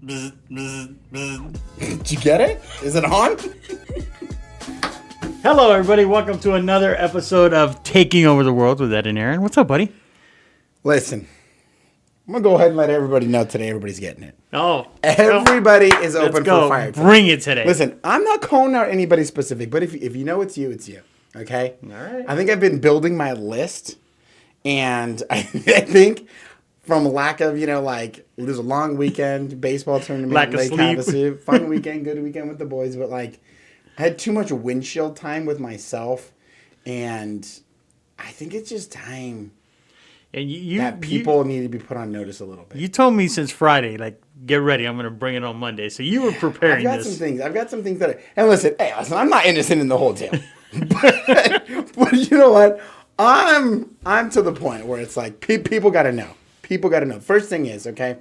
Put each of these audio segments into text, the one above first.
Did you get it? Is it on? Hello, everybody. Welcome to another episode of Taking Over the World with Ed and Aaron. What's up, buddy? Listen, I'm going to go ahead and let everybody know today everybody's getting it. Oh. Everybody is open for fire today. Bring it today. Listen, I'm not calling out anybody specific, but if you know it's you, it's you. Okay? All right. I think I've been building my list, and I think from lack of, there's a long weekend, baseball tournament, Lack of Lake sleep. Havasu, fun weekend, good weekend with the boys, but I had too much windshield time with myself, and I think it's just time And that people need to be put on notice a little bit. You told me since Friday, get ready. I'm going to bring it on Monday. So you were preparing I've got some things that and listen, I'm not innocent in the whole deal. but you know what? I'm to the point where it's like people got to know. People got to know. First thing is, okay.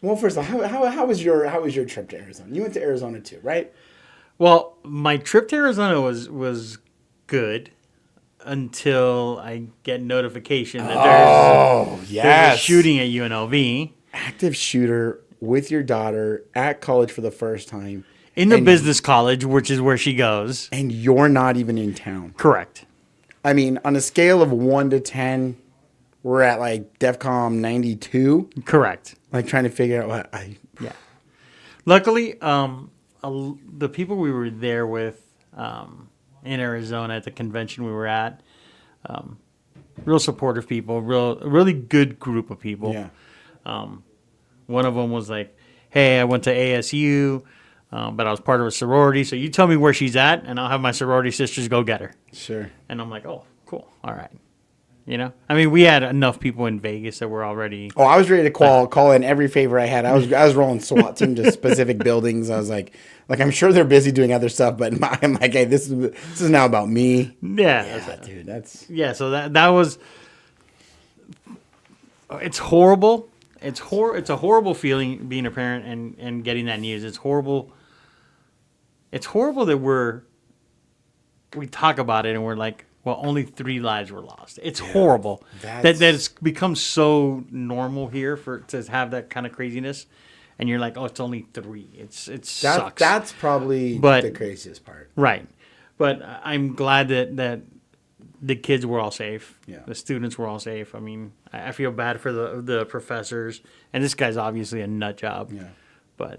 Well, first of all, how was your trip to Arizona? You went to Arizona too, right? Well, my trip to Arizona was good until I get notification that there's a shooting at UNLV. Active shooter with your daughter at college for the first time. In the business college, which is where she goes. And you're not even in town. Correct. I mean, on a scale of 1 to 10, we're at DEFCON 92. Correct. Trying to figure out Yeah. Luckily, the people we were there with in Arizona at the convention we were at, real supportive people, really good group of people. Yeah. One of them was like, hey, I went to ASU, but I was part of a sorority, so you tell me where she's at, and I'll have my sorority sisters go get her. Sure. And I'm like, oh, cool. All right. I mean, we had enough people in Vegas that were already. Oh, I was ready to call in every favor I had. I was rolling SWAT team to specific buildings. I was like I'm sure they're busy doing other stuff, but I'm like, hey, this is now about me. Yeah, dude, that's So that was. It's horrible. It's a horrible feeling being a parent and getting that news. It's horrible. It's horrible that we talk about it and we're like, well, only 3 lives were lost. It's horrible that it's become so normal here to have that kind of craziness, and you're like, oh, it's only 3. It sucks. That's probably the craziest part, right? But I'm glad that the kids were all safe. Yeah. The students were all safe. I mean, I feel bad for the professors, and this guy's obviously a nut job. Yeah. But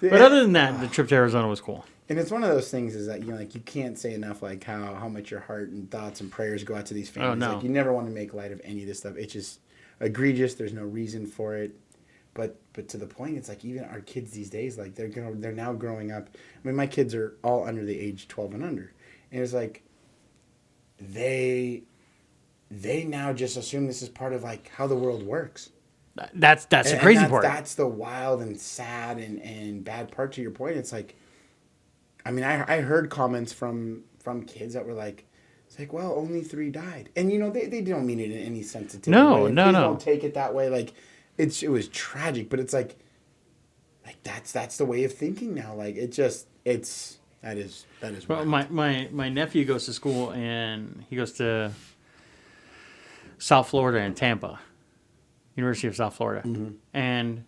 other than that, the trip to Arizona was cool. And it's one of those things is that, you can't say enough, how much your heart and thoughts and prayers go out to these families. Oh, no. You never want to make light of any of this stuff. It's just egregious. There's no reason for it. But to the point, it's even our kids these days, they're now growing up. I mean, my kids are all under the age 12 and under. And it's they now just assume this is part of, how the world works. That's the crazy part. That's the wild and sad and bad part to your point. It's I mean, I heard comments from kids that were well, only 3 died. And, they don't mean it in any sensitivity No, way. no. Please don't take it that way. It was tragic, but it's that's the way of thinking now. That is Well, my nephew goes to school, and he goes to South Florida in Tampa, University of South Florida. Mm-hmm. And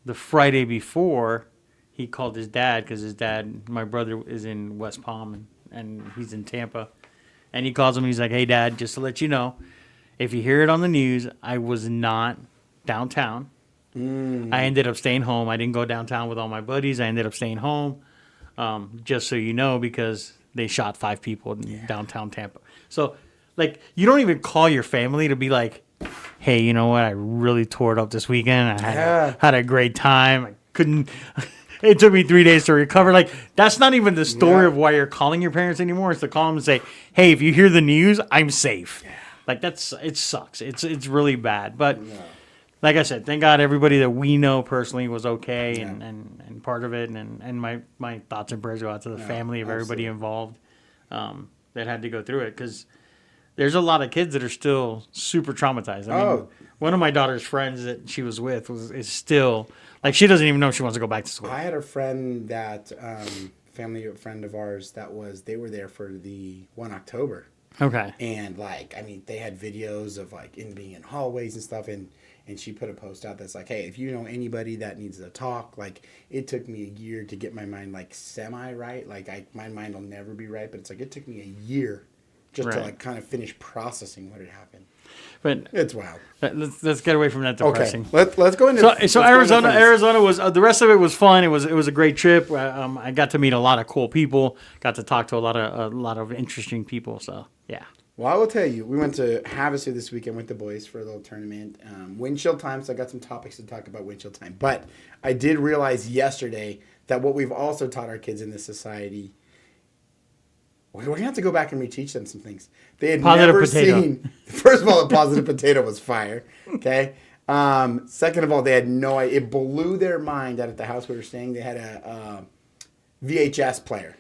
the Friday before, he called his dad because my brother is in West Palm, and he's in Tampa. And he calls him, he's like, hey, Dad, just to let you know, if you hear it on the news, I was not downtown. Mm. I ended up staying home. I didn't go downtown with all my buddies. I ended up staying home, just so you know, because they shot 5 people in downtown Tampa. So, you don't even call your family to be like, hey, you know what? I really tore it up this weekend. I had a great time. I couldn't... It took me 3 days to recover. That's not even the story of why you're calling your parents anymore. It's to call them and say, hey, if you hear the news, I'm safe. Yeah. It sucks. It's really bad. But like I said, thank God everybody that we know personally was okay and part of it. And my thoughts and prayers go out to the family of everybody involved that had to go through it. Because there's a lot of kids that are still super traumatized. I mean, one of my daughter's friends that she was with is still... she doesn't even know she wants to go back to school. I had a friend that, family friend of ours, they were there for the 1 October. Okay. And they had videos of being in hallways and stuff, and and she put a post out that's like, hey, if you know anybody that needs to talk, like it took me a year to get my mind like semi right. Like my mind will never be right, but it's like it took me a year just to like kind of finish processing what had happened. But it's wild. Let's get away from that depressing. Okay, let's go into so Arizona was the rest of it was fun. It was a great trip. I got to meet a lot of cool people. Got to talk to a lot of interesting people. So yeah. Well, I will tell you, we went to Havasu this weekend with the boys for a little tournament. Wind chill time, so I got some topics to talk about wind chill time. But I did realize yesterday that what we've also taught our kids in this society, we're going to have to go back and reteach them some things. They had never seen. First of all, the positive potato was fire. Okay. Second of all, they had no idea. It blew their mind that at the house we were staying, they had a VHS player.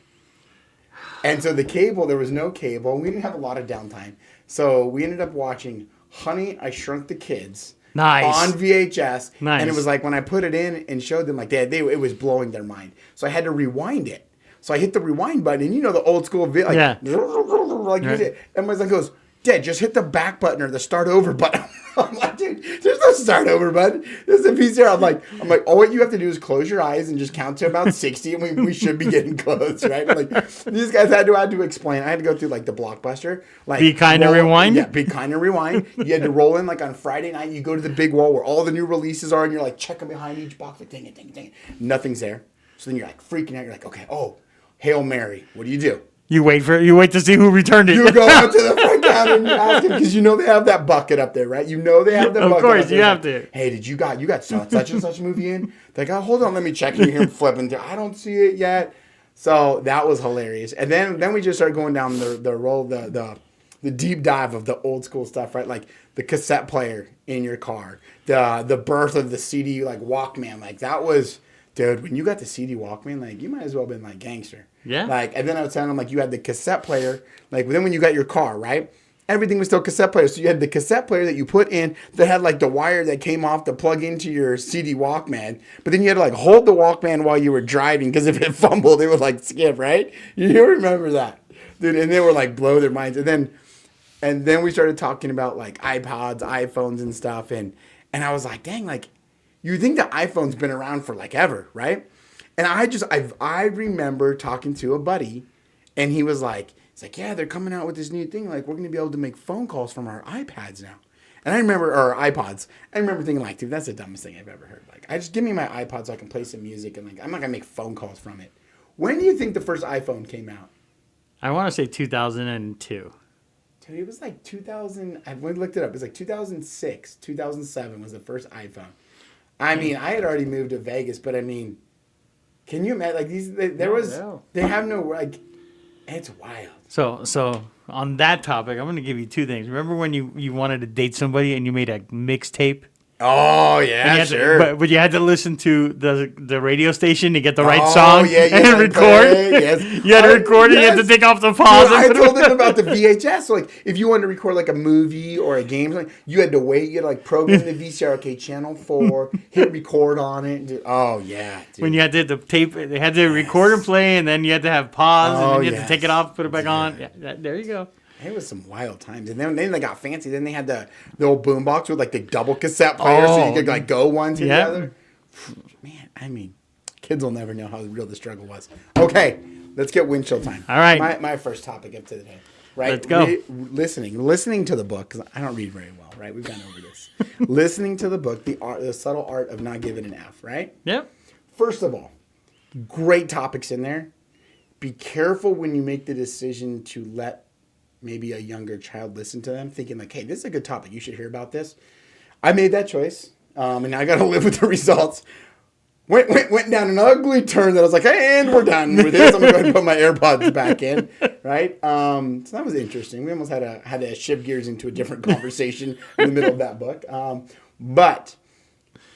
And so the cable, there was no cable. And we didn't have a lot of downtime. So we ended up watching Honey, I Shrunk the Kids on VHS. Nice. And it was like when I put it in and showed them, like it was blowing their mind. So I had to rewind it. So I hit the rewind button, and you know the old school video, like everybody's like goes, Dad, just hit the back button or the start over button. I'm like, dude, there's no start over button. There's a piece here. I'm like, all what you have to do is close your eyes and just count to about 60, and we should be getting close, right? Like these guys had to explain. I had to go through like the Blockbuster, like Be Kind and Rewind. Yeah, Be Kind and Rewind. You had to roll in like on Friday night. You go to the big wall where all the new releases are, and you're like checking behind each box, like dang it. Nothing's there. So then you're like freaking out. You're like, okay, Hail Mary. What do you do? You wait to see who returned it. You go out to the front counter and you ask them because you know they have that bucket up there, right? You know they have the bucket. Of course, up there. you have to. Hey, you got such and such movie in? They go, hold on, let me check. And you hear them flipping through. I don't see it yet. So that was hilarious. And then we just started going down the deep dive of the old school stuff, right? Like the cassette player in your car, the birth of the CD like Walkman, like that was. Dude, when you got the CD Walkman, like you might as well have been like gangster. Yeah. Like, and then I was telling them like you had the cassette player. Like then when you got your car, right? Everything was still cassette player. So you had the cassette player that you put in that had like the wire that came off to plug into your CD Walkman. But then you had to like hold the Walkman while you were driving because if it fumbled, it would like skip, right? You remember that, dude? And they were like blow their minds. And then we started talking about like iPods, iPhones, and stuff. And I was like, dang, like. You think the iPhone's been around for like ever, right? And I remember talking to a buddy, and he was like, yeah, they're coming out with this new thing. Like, we're going to be able to make phone calls from our iPads now. And I remember, or iPods. I remember thinking like, dude, that's the dumbest thing I've ever heard. Like, I just give me my iPod so I can play some music, and like, I'm not going to make phone calls from it. When do you think the first iPhone came out? I want to say 2002. Dude, it was like 2000. I looked it up. It was like 2006, 2007 was the first iPhone. I mean, I had already moved to Vegas, but I mean, can you imagine? Like they have no like, it's wild. So on that topic, I'm going to give you two things. Remember when you wanted to date somebody and you made a mixtape? Oh yeah, sure. But you had to listen to the radio station to get the right song and record. Yes. You had to record it. You had to take off the pause. I told them about the VHS. So like, if you wanted to record like a movie or a game, like you had to wait. You had to like program the VCR. Okay, channel 4, hit record on it. Oh yeah. Dude. When you had to the tape, they had to record and play, and then you had to have pause, and then you had to take it off, put it back on. Yeah, there you go. It was some wild times. And then they got fancy. Then they had the old boombox with like the double cassette player so you could like go one to the other. Man, I mean, kids will never know how real the struggle was. Okay, let's get wind chill time. All right. My first topic of today. Right? Let's go. Listening to the book, because I don't read very well, right? We've gone over this. Listening to the book, the subtle art of not giving an F, right? Yep. First of all, great topics in there. Be careful when you make the decision to let maybe a younger child listen to them, thinking like, hey, this is a good topic. You should hear about this. I made that choice, and I got to live with the results. Went down an ugly turn that I was like, hey, and we're done with this. I'm going to go ahead and put my AirPods back in, right? So that was interesting. We almost had to shift gears into a different conversation in the middle of that book. But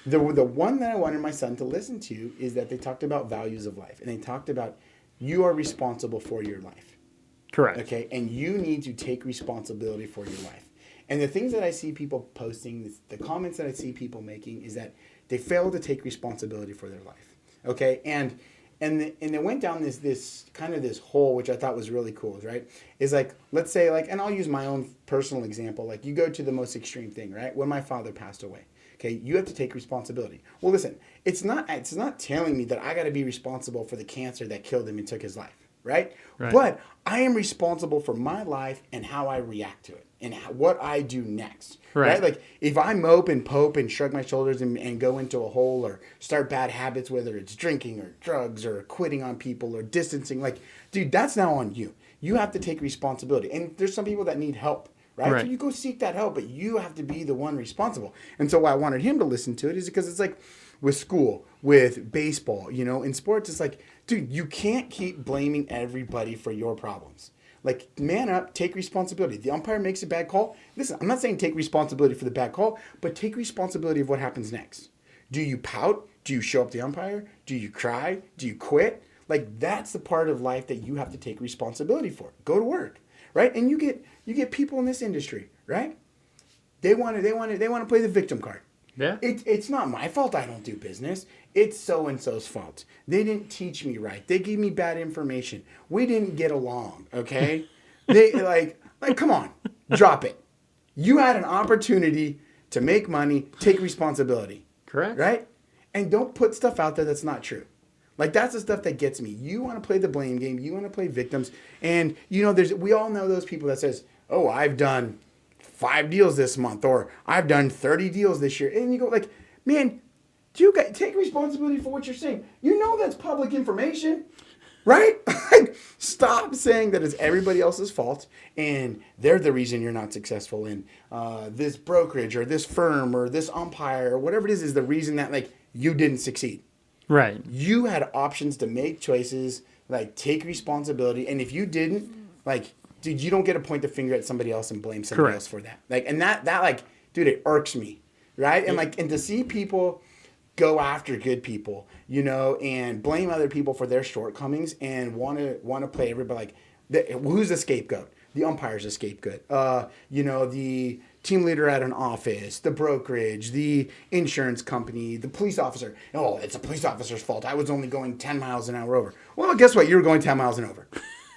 the one that I wanted my son to listen to is that they talked about values of life, and they talked about you are responsible for your life. Correct. Okay, and you need to take responsibility for your life. And the things that I see people posting, the comments that I see people making is that they fail to take responsibility for their life. Okay, and they went down this kind of this hole, which I thought was really cool, right? Is like, let's say like, and I'll use my own personal example. Like you go to the most extreme thing, right? When my father passed away. Okay, you have to take responsibility. Well, listen, it's not telling me that I got to be responsible for the cancer that killed him and took his life, right? But I am responsible for my life and how I react to it and what I do next, right? Like if I mope and pope and shrug my shoulders and go into a hole or start bad habits, whether it's drinking or drugs or quitting on people or distancing, like, dude, that's now on you. You have to take responsibility. And there's some people that need help. Right? So you go seek that help, but you have to be the one responsible. And so why I wanted him to listen to it is because it's like with school, with baseball, in sports, it's like, dude, you can't keep blaming everybody for your problems. Like, man up, take responsibility. The umpire makes a bad call. Listen, I'm not saying take responsibility for the bad call, but take responsibility of what happens next. Do you pout? Do you show up the umpire? Do you cry? Do you quit? Like, that's the part of life that you have to take responsibility for. Go to work. Right? And you get people in this industry, right? They want to play the victim card. Yeah. It's not my fault I don't do business. It's so and so's fault. They didn't teach me right. They gave me bad information. We didn't get along, okay? They like come on. Drop it. You had an opportunity to make money, take responsibility. Correct. Right? And don't put stuff out there that's not true. Like, that's the stuff that gets me. You want to play the blame game. You want to play victims. And, we all know those people that says, oh, I've done 5 deals this month, or I've done 30 deals this year. And you go like, man, you guys take responsibility for what you're saying. You know that's public information, right? Like, stop saying that it's everybody else's fault and they're the reason you're not successful in this brokerage or this firm or this umpire or whatever it is the reason that, like, you didn't succeed. Right. You had options to make choices, like take responsibility. And if you didn't, like, dude, you don't get to point the finger at somebody else and blame somebody else for that. Like, and that like, dude, it irks me. Right. And like, and to see people go after good people, and blame other people for their shortcomings and want to play everybody like, who's the scapegoat? The umpire's a scapegoat. The team leader at an office, the brokerage, the insurance company, the police officer. Oh, it's a police officer's fault. I was only going 10 miles an hour over. Well, guess what? You were going 10 miles an over.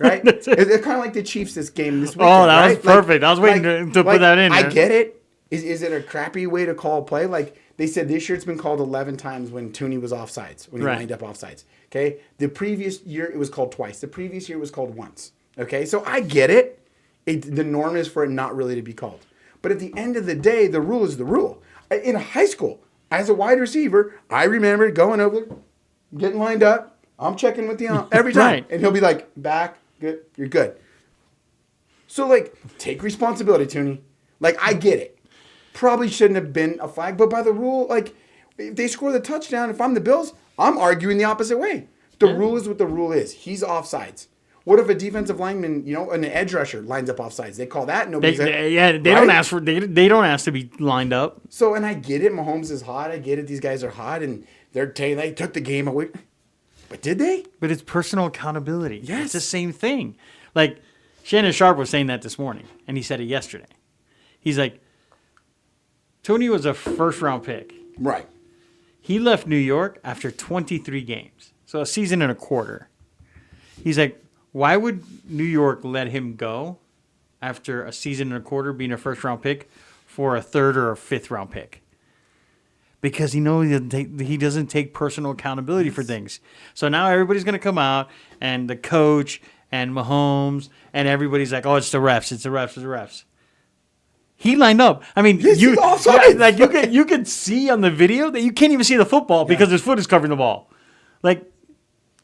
Right? It's kind of like the Chiefs this game this weekend. Oh, that right? was perfect. I was waiting to put that in there. I get it. Is it a crappy way to call a play? Like, they said this year it's been called 11 times when Tooney was offsides, when he lined up offsides. Okay? The previous year it was called twice. The previous year it was called once. Okay? So I get it. The norm is for it not really to be called. But at the end of the day, the rule is the rule. In high school, as a wide receiver, I remember going over, getting lined up. I'm checking with the every time. And he'll be like, back, good, you're good. So, like, take responsibility, Tooney. Like, I get it. Probably shouldn't have been a flag. But by the rule, like, if they score the touchdown, if I'm the Bills, I'm arguing the opposite way. The rule is what the rule is. He's offsides. What if a defensive lineman, an edge rusher lines up offsides? They call that. Nobody's they don't ask for they don't ask to be lined up. So, and I get it. Mahomes is hot. I get it. These guys are hot, and they took the game away. But did they? But it's personal accountability. Yes, it's the same thing. Like Shannon Sharp was saying that this morning, and he said it yesterday. He's like, Tooney was a first-round pick. Right. He left New York after 23 games, so a season and a quarter. He's like, why would New York let him go after a season and a quarter being a first-round pick for a third or a fifth-round pick? Because he knows he doesn't take personal accountability for things. So now everybody's going to come out, and the coach and Mahomes, and everybody's like, oh, it's the refs, it's the refs, it's the refs. He lined up. I mean, you could see on the video that you can't even see the football because his foot is covering the ball. Like,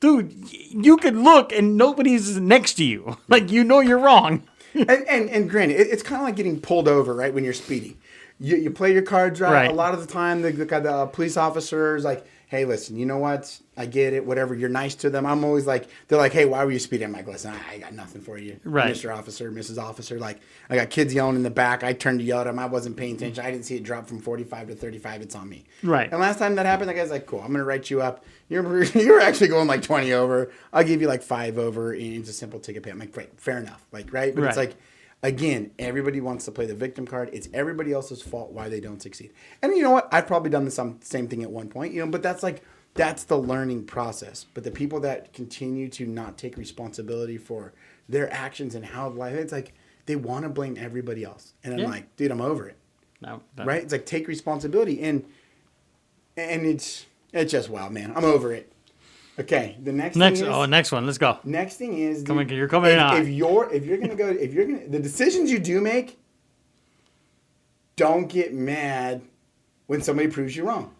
dude, you could look and nobody's next to you. Like, you're wrong. and granted, it's kind of like getting pulled over, right, when you're speeding. You play your cards right. A lot of the time, the police officers like, hey, listen, you know what? I get it, whatever. You're nice to them. I'm always like, they're like, hey, why were you speeding? I'm like, listen, I got nothing for you, right. Mr. Officer, Mrs. Officer. Like, I got kids yelling in the back. I turned to yell at them. I wasn't paying attention. I didn't see it drop from 45 to 35. It's on me. Right. And last time that happened, the guy's like, cool, I'm going to write you up. You're actually going like 20 over. I'll give you like 5 over, and it's a simple ticket pay. I'm like, great, fair enough. Like, right? But it's like, again, everybody wants to play the victim card. It's everybody else's fault why they don't succeed. And you know what? I've probably done the same thing at one point, but that's the learning process. But the people that continue to not take responsibility for their actions and how life, it's like they want to blame everybody else. And I'm like, dude, I'm over it. No, right? It's like take responsibility, and it's just wow, man. I'm over it. Okay, the next thing is, next one. Let's go. next thing is You're coming in hot. if you're gonna the decisions you do make, don't get mad when somebody proves you wrong.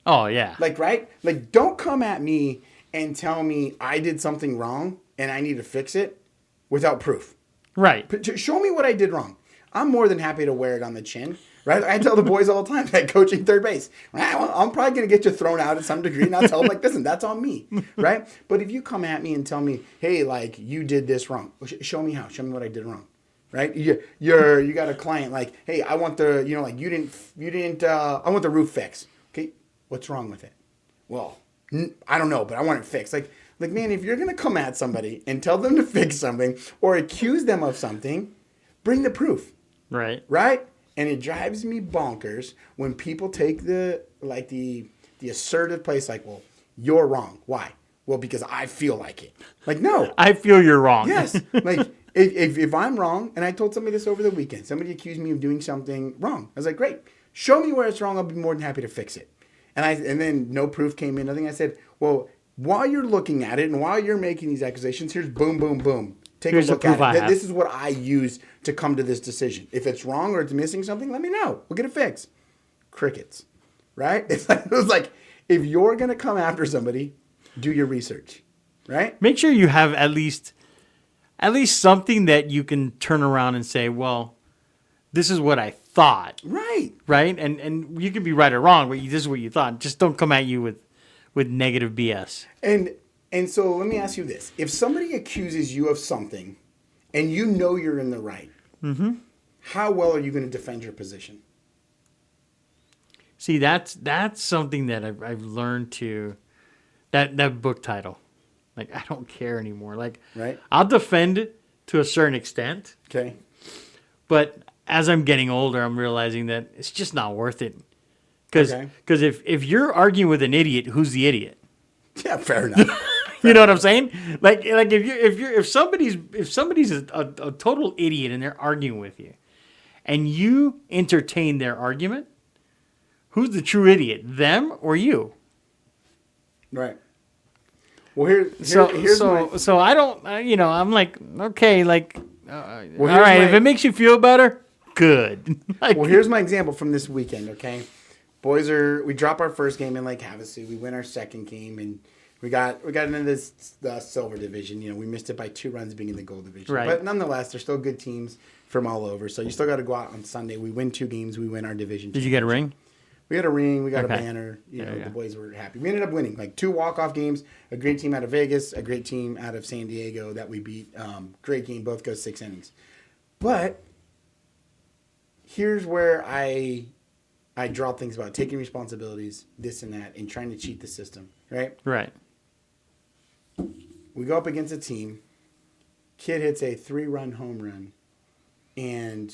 Oh yeah. Like, right? Like, don't come at me and tell me I did something wrong and I need to fix it without proof. Right. Show me what I did wrong. I'm more than happy to wear it on the chin. Right? I tell the boys all the time that coaching third base, well, I'm probably going to get you thrown out at some degree. And I'll tell them, like, listen, that's on me. Right? But if you come at me and tell me, hey, like, you did this wrong. Well, show me how. Show me what I did wrong. Right? You got a client like, hey, I want the, like, you didn't, I want the roof fixed. Okay. What's wrong with it? Well, I don't know, but I want it fixed. Like, man, if you're going to come at somebody and tell them to fix something or accuse them of something, bring the proof. Right. Right? And it drives me bonkers when people take the assertive place, like, well, you're wrong. Why? Well, because I feel like it. Like, no. I feel you're wrong. Yes. Like, if I'm wrong, and I told somebody this over the weekend, somebody accused me of doing something wrong. I was like, great. Show me where it's wrong. I'll be more than happy to fix it. And then no proof came in, nothing. I said, well, while you're looking at it and while you're making these accusations, here's boom, boom, boom. Take a look at it. This is what I use to come to this decision. If it's wrong or it's missing something, let me know. We'll get it fixed. Crickets, right? It was like, if you're going to come after somebody, do your research, right? Make sure you have at least something that you can turn around and say, well, this is what I thought. Right. Right? And you could be right or wrong, but this is what you thought. Just don't come at you with negative BS. And so let me ask you this. If somebody accuses you of something and you know you're in the right, how well are you going to defend your position? See, that's something that I've learned to, that book title. Like, I don't care anymore. Like, right. I'll defend it to a certain extent. Okay. But as I'm getting older, I'm realizing that it's just not worth it. Because if you're arguing with an idiot, who's the idiot? Yeah, fair enough. You know what I'm saying? Like if somebody's a total idiot and they're arguing with you, and you entertain their argument, who's the true idiot? Them or you? Right. Well, so I don't. I'm like, okay, like, all right. If it makes you feel better, good. Like, well, here's my example from this weekend. Okay, we drop our first game in Lake Havasu. We win our second game, and we got into the silver division. We missed it by 2 runs being in the gold division. Right. But nonetheless, there's still good teams from all over. So you still got to go out on Sunday. We win 2 games. We win our division. Did you get a ring? We got a ring. We got a banner. The boys were happy. We ended up winning like 2 walk-off games. A great team out of Vegas. A great team out of San Diego that we beat. Great game. Both go 6 innings. But here's where I draw things about taking responsibilities, this and that, and trying to cheat the system. Right? Right. We go up against a team. Kid hits a 3-run home run. And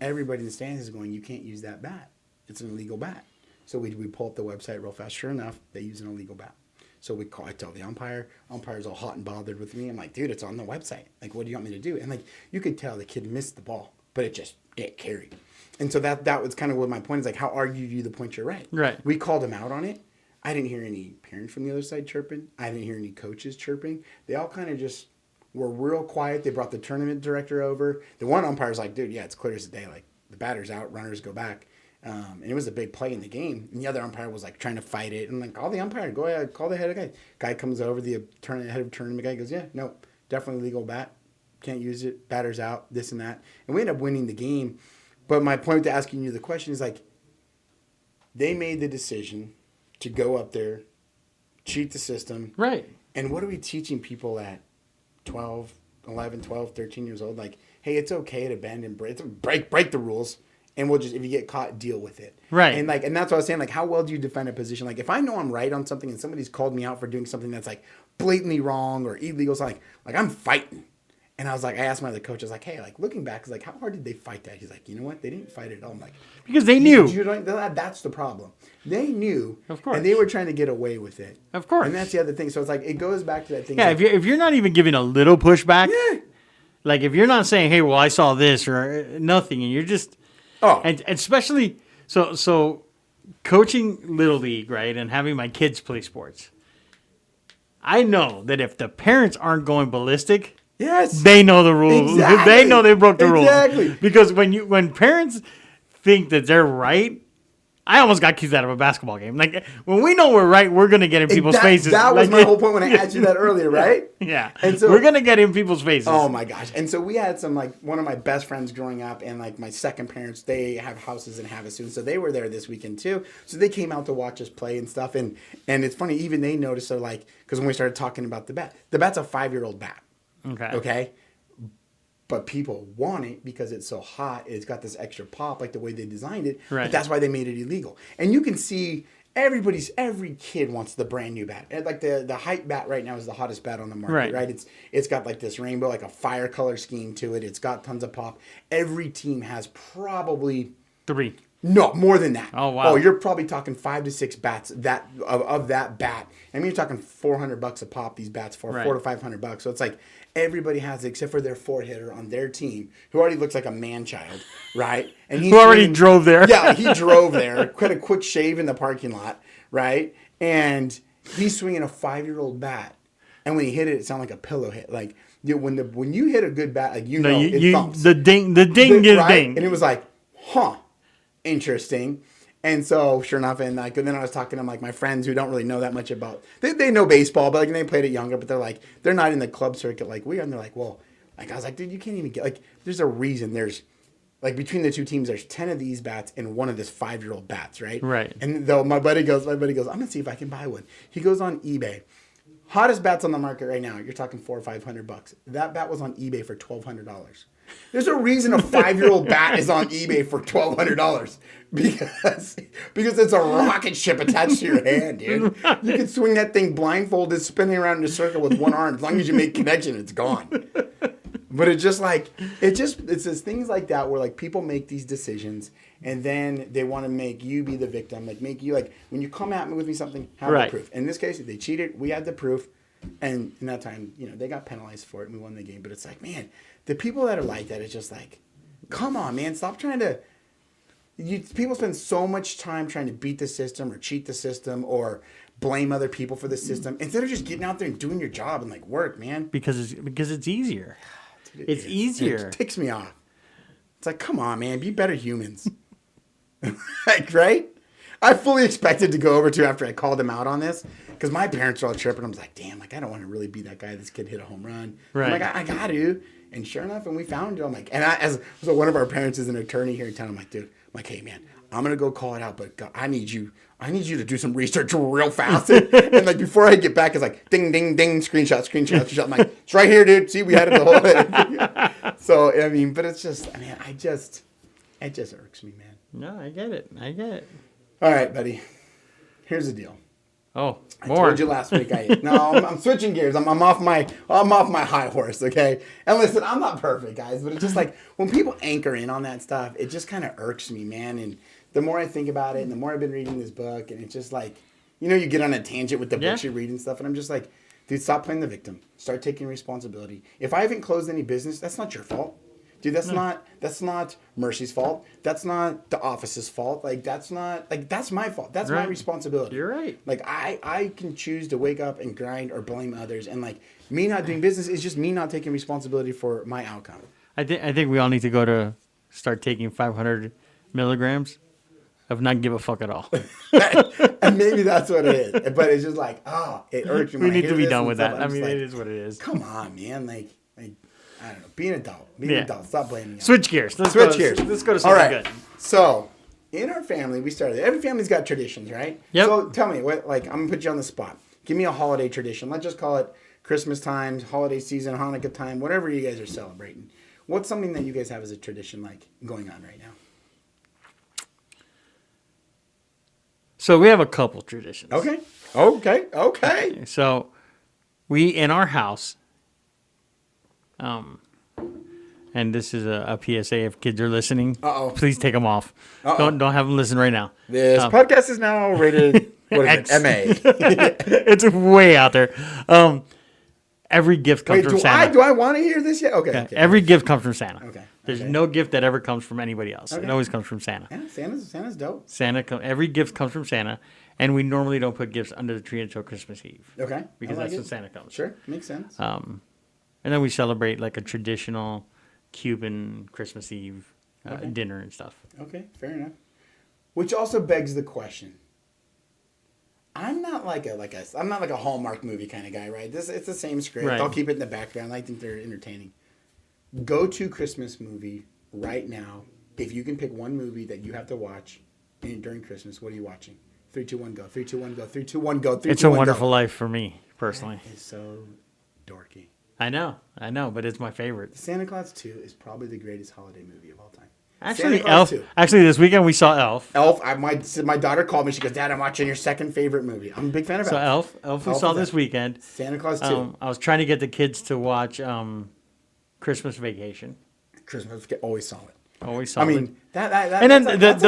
everybody in the stands is going, you can't use that bat. It's an illegal bat. So we pull up the website real fast. Sure enough, they use an illegal bat. So I tell the umpire. Umpire's all hot and bothered with me. I'm like, dude, it's on the website. Like, what do you want me to do? And like, you could tell the kid missed the ball, but it carried. And so that was kind of what my point is. Like, how argue you the point you're right? Right. We called him out on it. I didn't hear any parents from the other side chirping. I didn't hear any coaches chirping. They all kind of just were real quiet. They brought the tournament director over. The one umpire's like, dude, yeah, it's clear as the day. Like, the batter's out, runners go back. And it was a big play in the game. And the other umpire was like trying to fight it. And like, call the umpire, go ahead, call the head of the guy. Guy comes over, the head of tournament guy goes, yeah, no, definitely legal bat. Can't use it. Batter's out, this and that. And we ended up winning the game. But my point to asking you the question is like, they made the decision to go up there, cheat the system. Right. And what are we teaching people at 11, 12, 13 years old? Like, hey, it's okay to bend and break the rules. And we'll just, if you get caught, deal with it. Right. And that's what I was saying. Like, how well do you defend a position? Like, if I know I'm right on something and somebody's called me out for doing something that's like blatantly wrong or illegal, so like I'm fighting. And I was like, I asked my other coach, I was like, hey, like looking back, like, how hard did they fight that? He's like, you know what? They didn't fight it at all. I'm like, because they knew. That's the problem. They knew. Of course. And they were trying to get away with it. Of course. And that's the other thing. So it's like, it goes back to that thing. Yeah, like, if you're not even giving a little pushback, yeah. like if you're not saying, hey, well, I saw this or nothing, and you're just. Oh. And especially so coaching Little League, right, and having my kids play sports. I know that if the parents aren't going ballistic, Yes. they know the rules. Exactly. They know they broke the Exactly. rules. Because when parents think that they're right, I almost got kicked out of a basketball game. Like, when we know we're right, we're going to get in people's faces. That was like, my whole point when I asked you that earlier, right? Yeah. And so we're going to get in people's faces. Oh my gosh. And so we had some, like, one of my best friends growing up, and like my second parents, they have houses in Havasu. So they were there this weekend too. So they came out to watch us play and stuff. And it's funny, even they noticed, they're like, because when we started talking about the bat's a 5-year-old bat. Okay. But people want it because it's so hot. It's got this extra pop, like the way they designed it. Right. But that's why they made it illegal. And you can see every kid wants the brand new bat. And like the hype bat right now is the hottest bat on the market, right? It's got like this rainbow, like a fire color scheme to it. It's got tons of pop. Every team has probably 3. No, more than that. Oh wow! Oh, you're probably talking 5 to 6 bats of that bat. I mean, you're talking $400 a pop. These bats for $400 to $500. So it's like everybody has it except for their 4-hitter on their team, who already looks like a man child, right? And who already drove there. Yeah, he drove there. Had a quick shave in the parking lot, right? And he's swinging a 5-year-old bat, and when he hit it, it sounded like a pillow hit. Like when you hit a good bat, like it thumps. The ding is right? ding, and it was like, huh. Interesting. And so sure enough, and then I was talking to like my friends who don't really know that much about, they know baseball, but like they played it younger, but they're not in the club circuit like we are. And they're like, well, like I was like, dude, you can't even get, like, there's a reason there's like between the two teams, there's 10 of these bats and one of this 5-year-old bats, right? Right. And though my buddy goes, I'm gonna see if I can buy one. He goes on eBay. Hottest bats on the market right now, you're talking $400 or $500. That bat was on eBay for $1,200. There's a reason a 5-year-old bat is on eBay for $1,200 because it's a rocket ship attached to your hand, dude. You can swing that thing blindfolded, spinning around in a circle with one arm. As long as you make connection, it's gone. But it's just things like that where like people make these decisions and then they want to make you be the victim, like make you like when you come at me with something, have the proof. In this case, they cheated. We had the proof, and in that time, they got penalized for it and we won the game. But it's like, man. The people that are like that, it's just like, come on, man, stop trying to. People spend so much time trying to beat the system or cheat the system or blame other people for the system instead of just getting out there and doing your job and like work, man. Because it's easier. Dude, it's easier. It ticks me off. It's like, come on, man, be better humans. Like, right? I fully expected to go over to after I called him out on this because my parents are all tripping. I was like, damn, like I don't want to really be that guy. This kid hit a home run. Right. I'm like, I got to. And sure enough, and we found you. I'm like, so one of our parents is an attorney here in town. I'm like, dude, hey man, I'm gonna go call it out, but God, I need you to do some research real fast. And like before I get back, it's like ding, ding, ding, screenshot. I'm like, it's right here, dude. See, we had it the whole way. So I mean, but it's just, I mean, it just irks me, man. No, I get it. All right, buddy. Here's the deal. Oh, more. I told you last week. I'm switching gears. I'm off my high horse. Okay. And listen, I'm not perfect, guys, but it's just like when people anchor in on that stuff, it just kind of irks me, man. And the more I think about it, and the more I've been reading this book, and it's just like, you get on a tangent with the books you read and stuff, and I'm just like, dude, stop playing the victim. Start taking responsibility. If I haven't closed any business, that's not your fault. Dude, that's not Mercy's fault. That's not the office's fault. Like, that's my fault. That's my responsibility. You're right. Like, I can choose to wake up and grind or blame others. And, like, me not doing business is just me not taking responsibility for my outcome. I think we all need to go to start taking 500 milligrams of not give a fuck at all. And maybe that's what it is. But it's just like, it irks me. We need to be done with that. I mean, it is what it is. Come on, man. Like I don't know. Be an adult. Be an adult. Stop blaming me. Switch gears. Let's go to something good. So, in our family, every family's got traditions, right? Yep. So, tell me, I'm going to put you on the spot. Give me a holiday tradition. Let's just call it Christmas time, holiday season, Hanukkah time, whatever you guys are celebrating. What's something that you guys have as a tradition like going on right now? So, we have a couple traditions. Okay. So, we, in our house... and this is a PSA if kids are listening. Please take them off. Don't have them listen right now. This podcast is now rated MA. It's way out there. Every gift comes from Santa. Do I want to hear this yet? Okay. Every gift comes from Santa. Okay. There's Okay. no gift that ever comes from anybody else. Okay. It always comes from Santa. Yeah, Santa's dope. Every gift comes from Santa, and we normally don't put gifts under the tree until Christmas Eve. Okay. Because I like that's it. when Santa comes. Sure, makes sense. And then we celebrate like a traditional Cuban Christmas Eve dinner and stuff. Okay, fair enough. Which also begs the question. I'm not like a Hallmark movie kind of guy, right? It's the same script. Right. I'll keep it in the background. I think they're entertaining. Go-to Christmas movie right now. If you can pick one movie that you have to watch during Christmas, what are you watching? 3, 2, 1, go. 3, 2, 1, go. 3, 2, 1, go. 3, It's 2, a 1, Wonderful go. Life for me, personally. It's so dorky. I know, but it's my favorite. Santa Claus 2 is probably the greatest holiday movie of all time. Actually, Santa Claus Elf. 2. Actually, this weekend we saw Elf. Elf. My daughter called me. She goes, "Dad, I'm watching your second favorite movie." I'm a big fan of So Elf. Elf we saw is this that. weekend. Santa Claus 2. I was trying to get the kids to watch Christmas Vacation. Christmas always solid. Always saw I mean that and then that's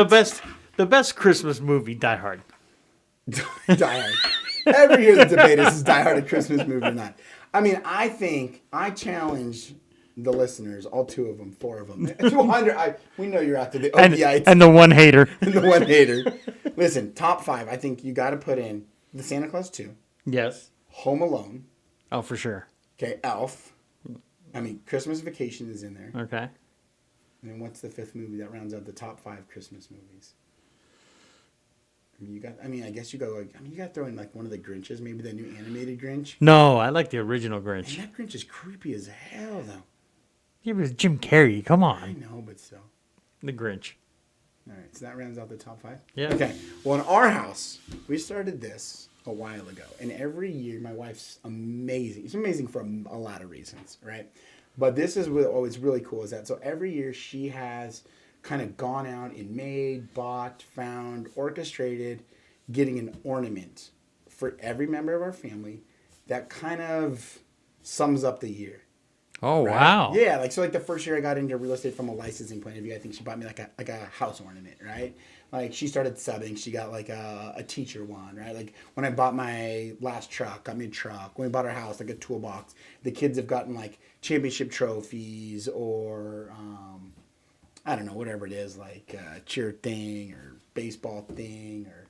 the best Christmas movie, Die Hard. Die Hard. Every year the debate is Die Hard a Christmas movie or not. I mean, I challenge the listeners, all 2 of them, 4 of them, 200. We know you're out to the Obiites And the one hater. and the one hater. Listen, top 5. I think you got to put in the Santa Claus 2, Yes. Home Alone, Oh, for sure. okay, Elf. I mean, Christmas Vacation is in there. Okay. And then what's the 5th movie that rounds out the top 5 Christmas movies? I guess you go you got to throw in like one of the Grinches, maybe the new animated Grinch. No, I like the original And Grinch. that Grinch is creepy as hell, though. Yeah, but it's Jim Carrey. Come I on. know, but still. The Grinch. All right, so that rounds out the top 5? Yeah. Okay, well, in our house, we started this a while ago. And every year, my wife's amazing. It's amazing for a lot of reasons, right? But this is what's really cool is that, so every year she has kind of gone out and made, bought, found, orchestrated, getting an ornament for every member of our family that kind of sums up the year. Oh, Right? wow. Yeah, like the first year I got into real estate from a licensing point of view, I think she bought me like a house ornament, right? Like she started subbing, she got like a teacher wand, right? Like when I bought my last truck, got me a truck. When we bought our house, like a toolbox. The kids have gotten like championship trophies or I don't know, whatever it is, like cheer thing or baseball thing or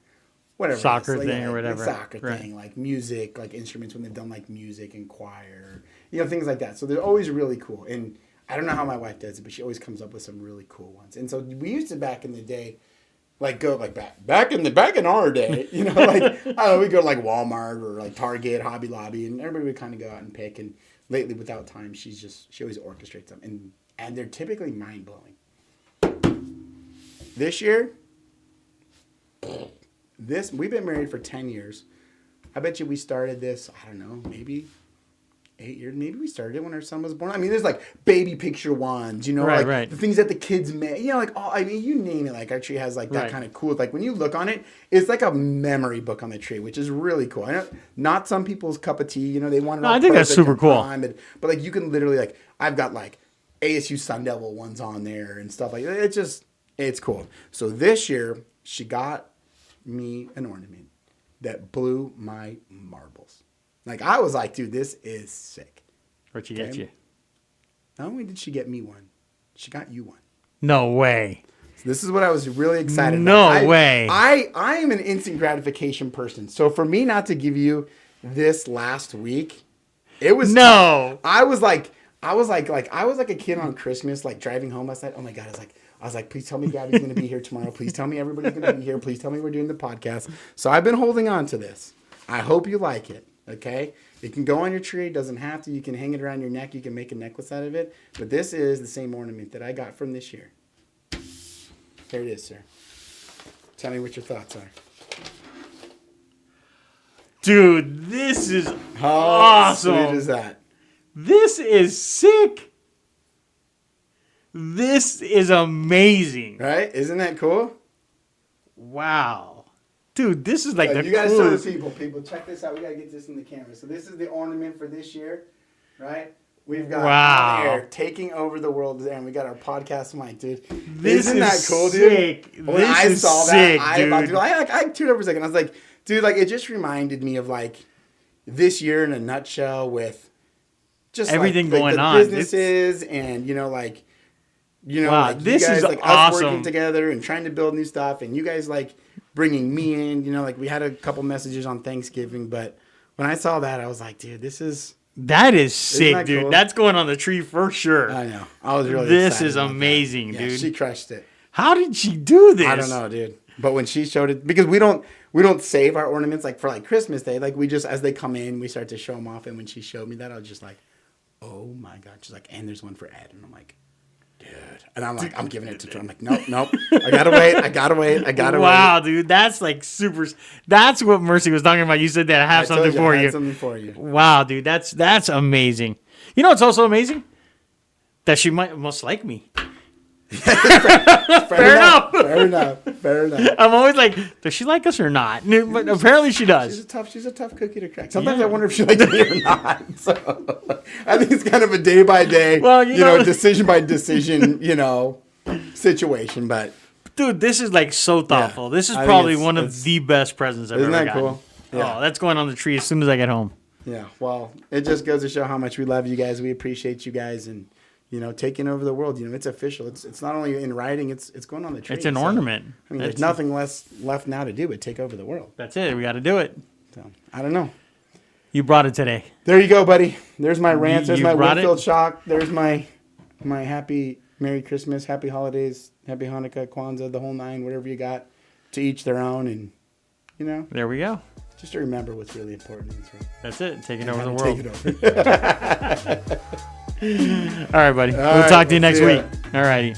whatever. Soccer it is. thing or whatever. Soccer Right. thing, like music, like instruments when they've done like music and choir, things like that. So they're always really cool. And I don't know how my wife does it, but she always comes up with some really cool ones. And so we used to back in the day, like go like back in our day, like I don't know, we go to like Walmart or like Target, Hobby Lobby, and everybody would kind of go out and pick. And lately, without time, she always orchestrates them, and they're typically mind blowing. This year, we've been married for 10 years. I bet you we started this, I don't know, maybe 8 years. Maybe we started it when our son was born. I mean, there's like baby picture wands, Right, like right. the things that the kids make, like you name it, like our tree has like that Right. kind of cool, like when you look on it, it's like a memory book on the tree, which is really cool. I know not some people's cup of tea, they want it No, all I think that's perfect super and cool. timed, but like you can literally like, I've got like ASU Sun Devil ones on there and stuff like that. It's cool. So this year she got me an ornament that blew my marbles. Like I was like, dude, this is sick. What'd she get Okay. you? Not only did she get me one, she got you one. No way. So this is what I was really excited No about. way. I am an instant gratification person. So for me not to give you this last week, it was No. tough. I was like a kid on Christmas, like driving home last night. Oh my God, I was like, please tell me Gabby's going to be here tomorrow. Please tell me everybody's going to be here. Please tell me we're doing the podcast. So I've been holding on to this. I hope you like it. Okay. It can go on your tree. It doesn't have to. You can hang it around your neck. You can make a necklace out of it. But this is the same ornament that I got from this year. Here it is, sir. Tell me what your thoughts are. Dude, this is How awesome. sweet is that? This is sick. This is amazing. Right? Isn't that cool? Wow. Dude, this is like So the you gotta show coolest. the people. People, check this out. We gotta get this in the camera. So this is the ornament for this year, right? We've got Wow. Air taking over the world there, and we got our podcast mic, dude. This Isn't is that cool, dude? sick. When This I is saw sick, that, dude. I tuned over for a second. I was like, dude, like it just reminded me of like this year in a nutshell with just Everything like going the on. businesses and like You know, Wow, like this you guys, is like us awesome. working together and trying to build new stuff, and you guys like bringing me in. You know, like we had a couple messages on Thanksgiving, but when I saw that, I was like, dude, this is. That is sick, that dude. cool? That's going on the tree for sure. I know. I was really. This excited is about amazing, that. Yeah, dude. she crushed it. How did she do this? I don't know, dude. But when she showed it, because we don't save our ornaments like for like Christmas Day. Like we just as they come in, we start to show them off. And when she showed me that, I was just like, oh my god. She's like, and there's one for Ed, and I'm like, dude. And I'm like, I'm giving it to Troy. I'm like, nope. I gotta wait. Wow, dude. That's like super. That's what Mercy was talking about. You said that I have something for I had you. something for you. Wow, dude. That's amazing. You know what's also amazing? That she might almost like me. Fair enough. I'm always like, does she like us or not? But apparently she does. She's a tough cookie to crack. Sometimes I wonder if she likes me or not. So I think it's kind of a day by day, decision by decision, situation. But dude, this is like so thoughtful. Yeah, this is I think probably one of the best presents I've isn't ever that gotten. cool? Yeah. Oh, that's going on the tree as soon as I get home. Yeah, well, it just goes to show how much we love you guys. We appreciate you guys, and taking over the world. It's official. It's not only in writing. It's going on the tree. It's an ornament. I mean, there's nothing left now to do but take over the world. That's it. We got to do it. So I don't know. You brought it today. There you go, buddy. There's my rant. There's you my brought Winfield it? shock. There's my happy Merry Christmas, Happy Holidays, Happy Hanukkah, Kwanzaa, the whole nine. Whatever you got, to each their own, and There we go. just to remember what's really important. That's it. Taking over the Take world. it over. All right, buddy. We'll talk to you next week. All righty.